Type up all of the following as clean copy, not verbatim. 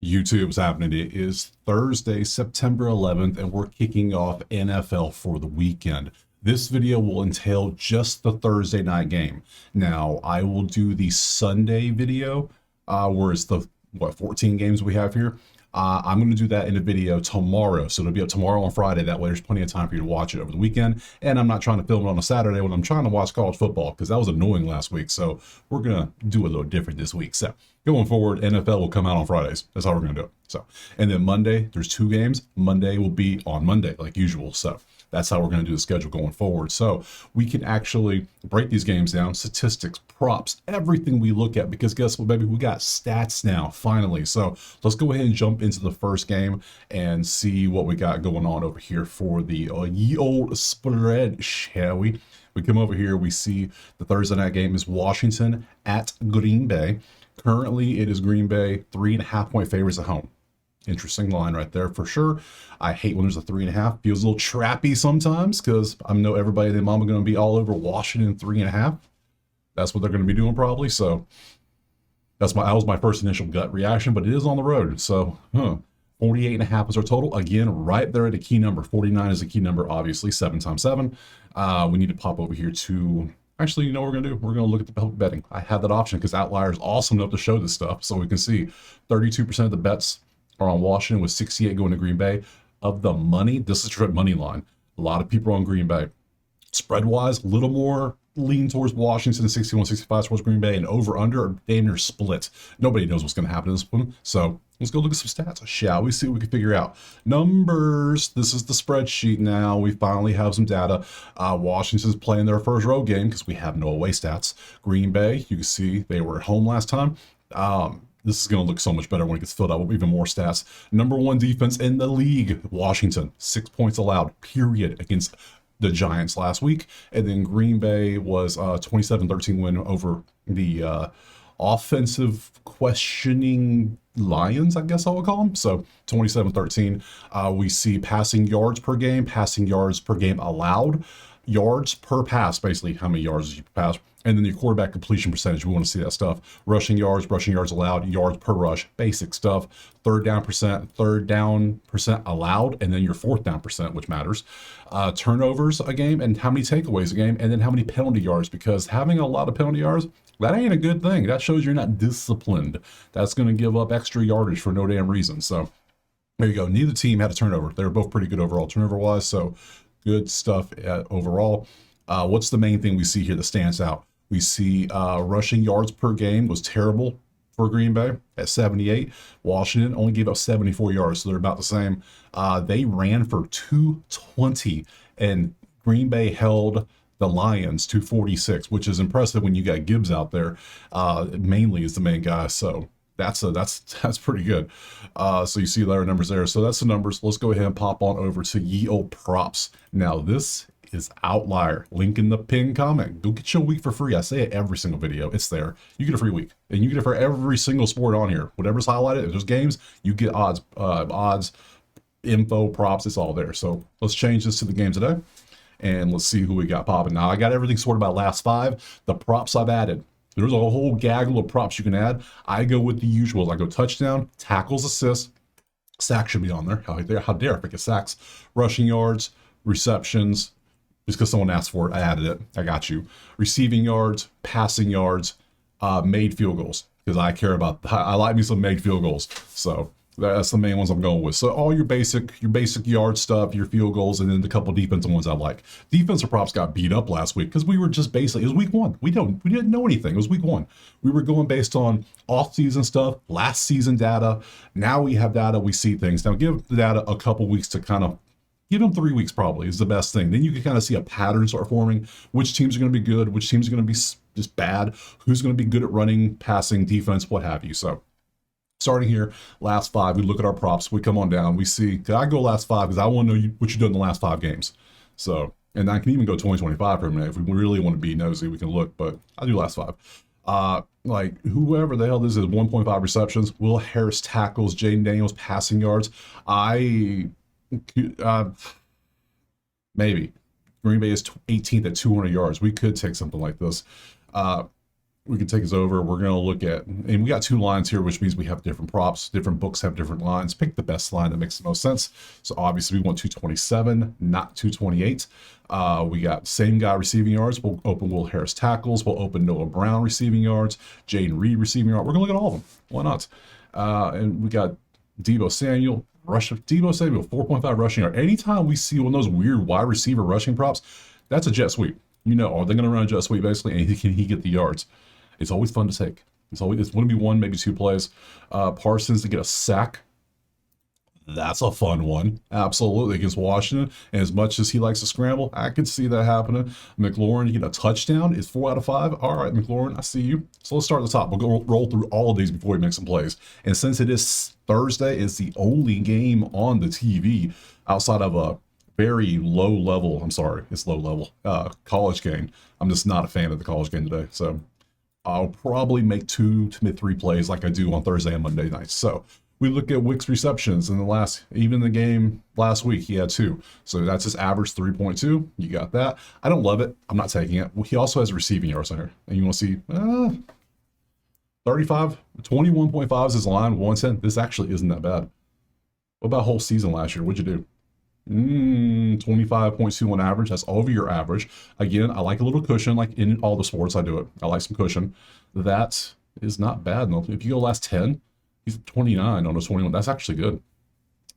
YouTube's happening. It is Thursday, September 11th, and we're kicking off NFL for the weekend. This video will entail just the Thursday night game. Now, I will do the Sunday video, where it's the, 14 games we have here. I'm going to do that in a video tomorrow. So it'll be up tomorrow on Friday. That way there's plenty of time for you to watch it over the weekend. And I'm not trying to film it on a Saturday when I'm trying to watch college football, because that was annoying last week. So we're going to do a little different this week. So going forward, NFL will come out on Fridays. That's how we're going to do it. So, and then Monday, there's 2 games. Monday will be on Monday like usual. So that's how we're going to do the schedule going forward. So we can actually break these games down, statistics, props, everything we look at, because guess what, baby? We got stats now, finally. So let's go ahead and jump into the first game and see what we got going on over here for the ye old spread, shall we? We come over here, we see the Thursday night game is Washington at Green Bay. Currently, it is Green Bay 3.5-point favorites at home. Interesting line right there for sure. I hate when there's a 3.5. Feels a little trappy sometimes, because I know everybody and their mama going to be all over Washington 3.5. That's what they're going to be doing probably. So that was my first initial gut reaction, but it is on the road. So 48.5 is our total. Again, right there at the key number. 49 is the key number, obviously. 7 times 7. We need to pop over here to... Actually, you know what we're going to do? We're going to look at the public betting. I have that option because Outlier is awesome enough to show this stuff. So we can see 32% of the bets are on Washington, with 68 going to Green Bay. Of the money, this is trip money line. A lot of people are on Green Bay. Spread-wise, a little more lean towards Washington, 61-65 towards Green Bay, and over-under are damn near split. Nobody knows what's going to happen in this one. So let's go look at some stats, shall we? See what we can figure out. Numbers. This is the spreadsheet now. We finally have some data. Washington's playing their first road game because we have no away stats. Green Bay, you can see they were at home last time. This is going to look so much better when it gets filled out with even more stats. Number 1 defense in the league, Washington. 6 points allowed, period, against the Giants last week. And then Green Bay was 27-13 win over the offensive questioning Lions, I guess I would call them. So 27-13. We see passing yards per game allowed. Yards per pass, basically how many yards you pass, and then your quarterback completion percentage. We want to see that stuff. Rushing yards allowed, yards per rush, basic stuff. Third down percent allowed, and then your fourth down percent, which matters. Turnovers a game, and how many takeaways a game, and then how many penalty yards, because having a lot of penalty yards, that ain't a good thing. That shows you're not disciplined. That's going to give up extra yardage for no damn reason. So there you go. Neither team had a turnover. They were both pretty good overall turnover-wise, so good stuff overall. What's the main thing we see here that stands out? We see rushing yards per game was terrible for Green Bay at 78. Washington only gave up 74 yards, so they're about the same. They ran for 220, and Green Bay held the Lions to 46, which is impressive when you got Gibbs out there. Mainly is the main guy, so that's pretty good. So you see their numbers there. So that's the numbers. Let's go ahead and pop on over to ye old props. Now this is Outlier. Link in the pinned comment. Go get your week for free. I say it every single video. It's there. You get a free week, and you get it for every single sport on here. Whatever's highlighted, if there's games, you get odds, info, props. It's all there. So let's change this to the game today, and let's see who we got popping. Now I got everything sorted by last 5. The props I've added. There's a whole gaggle of props you can add. I go with the usuals. I go touchdown, tackles, assists. Sacks should be on there. How dare I forget sacks? Rushing yards, receptions. Just because someone asked for it, I added it. I got you. Receiving yards, passing yards, made field goals. Because I care about, I like me some made field goals. So that's the main ones I'm going with. So all your basic yard stuff, your field goals, and then the couple defensive ones I like. Defensive props got beat up last week because we were just basically, it was week 1. We didn't know anything. It was week 1. We were going based on off-season stuff, last season data. Now we have data, we see things. Now give the data a couple weeks to kind of, give them 3 weeks probably is the best thing. Then you can kind of see a pattern start forming. Which teams are going to be good, which teams are going to be just bad, who's going to be good at running, passing, defense, what have you. So starting here, last 5, we look at our props, we come on down, we see, I go last 5 because I want to know what you've done in the last 5 games. So, and I can even go 2025 for a minute. If we really want to be nosy, we can look, but I do last 5. Like whoever the hell this is, 1.5 receptions, Will Harris tackles, Jaden Daniels passing yards. Maybe. Green Bay is 18th at 200 yards. We could take something like this. we can take us over. We're going to look at, and we got two lines here, which means we have different props. Different books have different lines. Pick the best line that makes the most sense. So obviously we want 227, not 228. We got same guy receiving yards. We'll open Will Harris tackles. We'll open Noah Brown receiving yards. Jaden Reed receiving yards. We're going to look at all of them. Why not? And we got Deebo Samuel. Deebo Samuel, 4.5 rushing yard. Anytime we see one of those weird wide receiver rushing props, that's a jet sweep. You know, are they going to run a jet sweep basically, and can he get the yards? It's always fun to take. It's going to be one, maybe two plays. Parsons to get a sack. That's a fun one. Absolutely, against Washington. And as much as he likes to scramble, I could see that happening. McLaurin to get a touchdown is 4 out of 5. All right, McLaurin, I see you. So let's start at the top. We'll go roll through all of these before we make some plays. And since it is Thursday, it's the only game on the TV outside of a very low level, I'm sorry, it's low level, college game. I'm just not a fan of the college game today. So I'll probably make 2 to 3 plays like I do on Thursday and Monday nights. So we look at Wick's receptions in even the game last week, he had 2. So that's his average 3.2. You got that. I don't love it. I'm not taking it. He also has receiving yards on here. And you want to see 35, 21.5 is his line, 110. This actually isn't that bad. What about whole season last year? What'd you do? 25.2 on average. That's over your average. Again, I like a little cushion, like in all the sports I do it. I like some cushion. That is not bad. If you go last 10, he's 29 on a 21. That's actually good.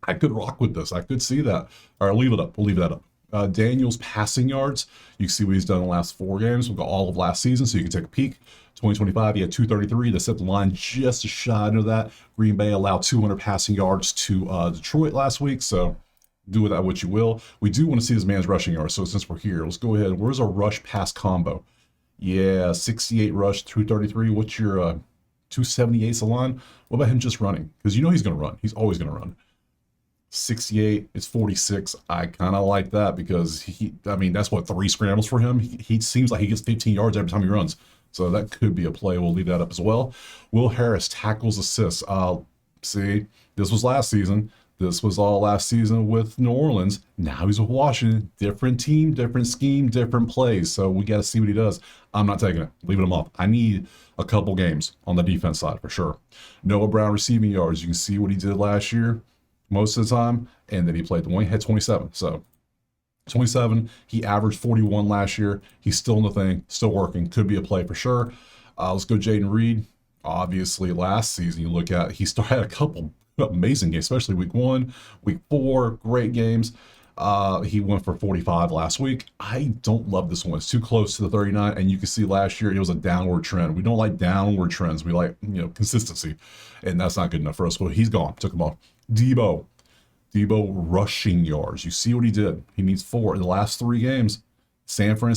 I could rock with this. I could see that. All right, leave it up. We'll leave that up. Daniel's passing yards. You can see what he's done in the last 4 games. We've got all of last season, so you can take a peek. 2025, he had 233. They set the line just a shy under that. Green Bay allowed 200 passing yards to Detroit last week, so do with that what you will. We do want to see this man's rushing yards, so since we're here, let's go ahead. Where's a rush pass combo? Yeah, 68 rush, 233. What's your 278's a line? What about him just running? Because you know he's going to run. He's always going to run. 68, it's 46. I kind of like that because that's what, 3 scrambles for him. He seems like he gets 15 yards every time he runs. So that could be a play. We'll leave that up as well. Will Harris tackles, assists. See, this was last season. This was all last season with New Orleans. Now he's with Washington. Different team, different scheme, different plays. So we got to see what he does. I'm not taking it. Leaving him off. I need a couple games on the defense side for sure. Noah Brown receiving yards. You can see what he did last year most of the time. And then he played the one. He had 27. So 27. He averaged 41 last year. He's still in the thing. Still working. Could be a play for sure. Let's go Jaden Reed. Obviously, last season, you look at, he had a couple amazing games, especially week 1, week 4, great games. He went for 45 last week. I don't love this one. It's too close to the 39, and you can see last year it was a downward trend. We don't like downward trends. We like, consistency, and that's not good enough for us. Well, he's gone. Took him off. Deebo rushing yards. You see what he did. He needs 4 in the last 3 games. San Fran,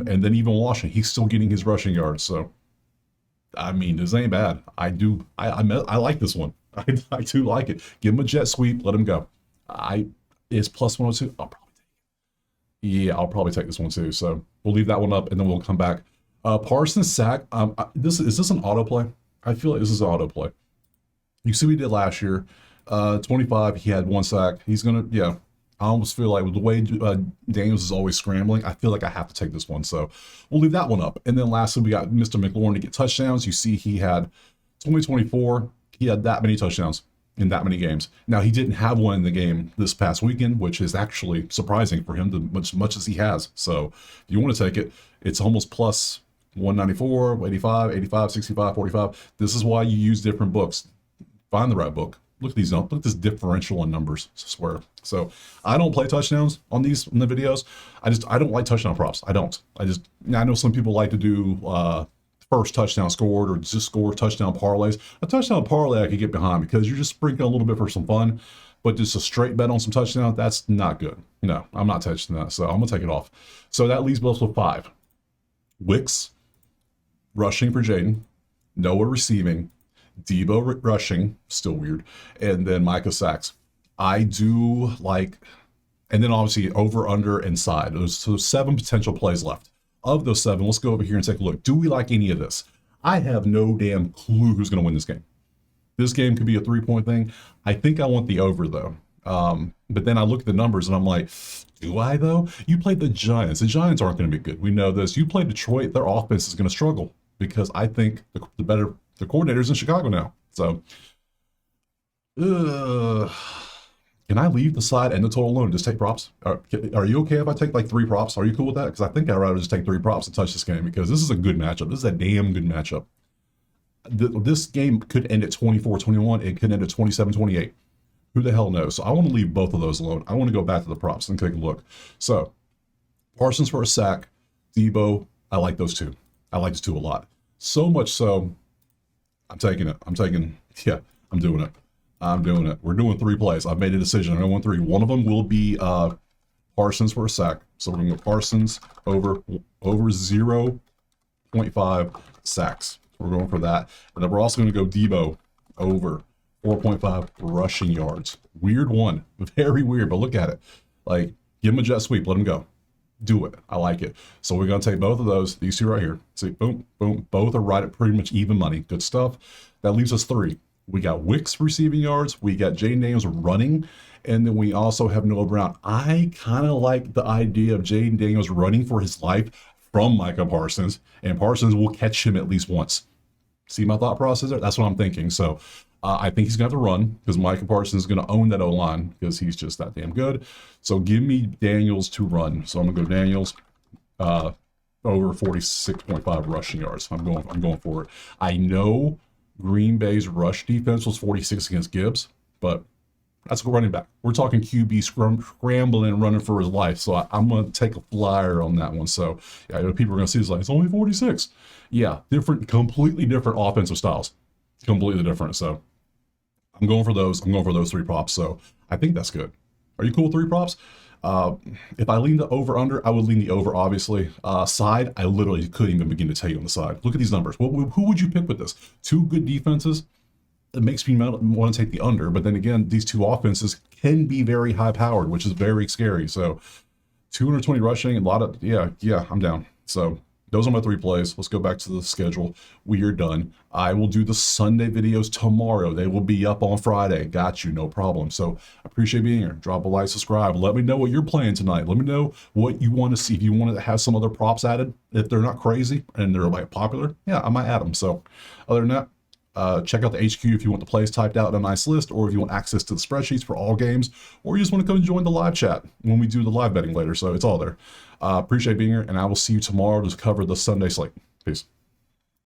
and then even Washington. He's still getting his rushing yards. So, this ain't bad. I like this one. I do like it. Give him a jet sweep. Let him go. Is plus 102. I'll probably take this one too. So we'll leave that one up, and then we'll come back. Parsons sack. Is this an autoplay? I feel like this is an autoplay. You see what he did last year. 25. He had 1 sack. He's gonna. Yeah. I almost feel like with the way Daniels is always scrambling, I feel like I have to take this one. So we'll leave that one up. And then lastly, we got Mr. McLaurin to get touchdowns. You see he had 2024. He had that many touchdowns in that many games. Now, he didn't have one in the game this past weekend, which is actually surprising for him, much as he has. So if you want to take it, it's almost plus 194, 85, 85, 65, 45. This is why you use different books. Find the right book. Look at these. Look at this differential in numbers. I swear. So I don't play touchdowns on the videos. I don't like touchdown props. I know some people like to do first touchdown scored or just score touchdown parlays. A touchdown parlay I could get behind because you're just sprinkling a little bit for some fun, but just a straight bet on some touchdown, that's not good. No, I'm not touching that. So I'm gonna take it off. So that leaves us with 5. Wicks rushing for Jaden, Noah receiving, Deebo rushing, still weird, and then Micah sacks. I do like, and then obviously over, under, and side. There's 7 potential plays left. Of those 7, let's go over here and take a look. Do we like any of this? I have no damn clue who's going to win this game. This game could be a 3-point thing. I think I want the over, though. But then I look at the numbers, and I'm like, do I, though? You played the Giants. The Giants aren't going to be good. We know this. You play Detroit, their offense is going to struggle. because I think the coordinator's in Chicago now. So, can I leave the side and the total alone and just take props? Are you okay if I take like 3 props? Are you cool with that? Because I think I'd rather just take 3 props and touch this game, because this is a good matchup. This is a damn good matchup. This game could end at 24-21. It could end at 27-28. Who the hell knows? So I want to leave both of those alone. I want to go back to the props and take a look. So Parsons for a sack, Debo, I like those two. I like those two a lot. So much so, I'm taking it. I'm doing it. I'm doing it. We're doing 3 plays. I've made a decision. I want 3. One of them will be Parsons for a sack. So we're going to go Parsons over 0.5 sacks. We're going for that. And then we're also going to go Debo over 4.5 rushing yards. Weird one. Very weird, but look at it. Like, give him a jet sweep. Let him go. Do it. I like it. So we're going to take both of those. These two right here. See, boom, boom. Both are right at pretty much even money. Good stuff. That leaves us 3. We got Wicks receiving yards. We got Jaden Daniels running. And then we also have Noah Brown. I kind of like the idea of Jaden Daniels running for his life from Micah Parsons, and Parsons will catch him at least once. See my thought process there? That's what I'm thinking. So I think he's going to have to run, because Micah Parsons is going to own that O-line, because he's just that damn good. So give me Daniels to run. So I'm going to go Daniels over 46.5 rushing yards. I'm going for it. I know Green Bay's rush defense was 46 against Gibbs, but that's a running back. We're talking QB scrambling and running for his life. So I'm going to take a flyer on that one. So yeah, people are going to see it's like, it's only 46. Yeah, completely different offensive styles. Completely different. So I'm going for those. I'm going for those 3 props. So I think that's good. Are you cool with 3 props? If I lean the over under, I would lean the over, obviously. Side, I literally couldn't even begin to tell you on the side. Look at these numbers. Who would you pick with this? 2 good defenses. It makes me want to take the under, but then again, these 2 offenses can be very high powered, which is very scary. So 220 rushing, a lot of, yeah, I'm down. So those are my 3 plays. Let's go back to the schedule. We are done. I will do the Sunday videos tomorrow. They will be up on Friday. Got you, no problem. So I appreciate being here. Drop a like, subscribe. Let me know what you're playing tonight. Let me know what you want to see. If you want to have some other props added, if they're not crazy and they're like popular, yeah, I might add them. So other than that, check out the HQ if you want the plays typed out in a nice list, or if you want access to the spreadsheets for all games, or you just want to come and join the live chat when we do the live betting later. So it's all there. Appreciate being here, and I will see you tomorrow to cover the Sunday slate. Peace.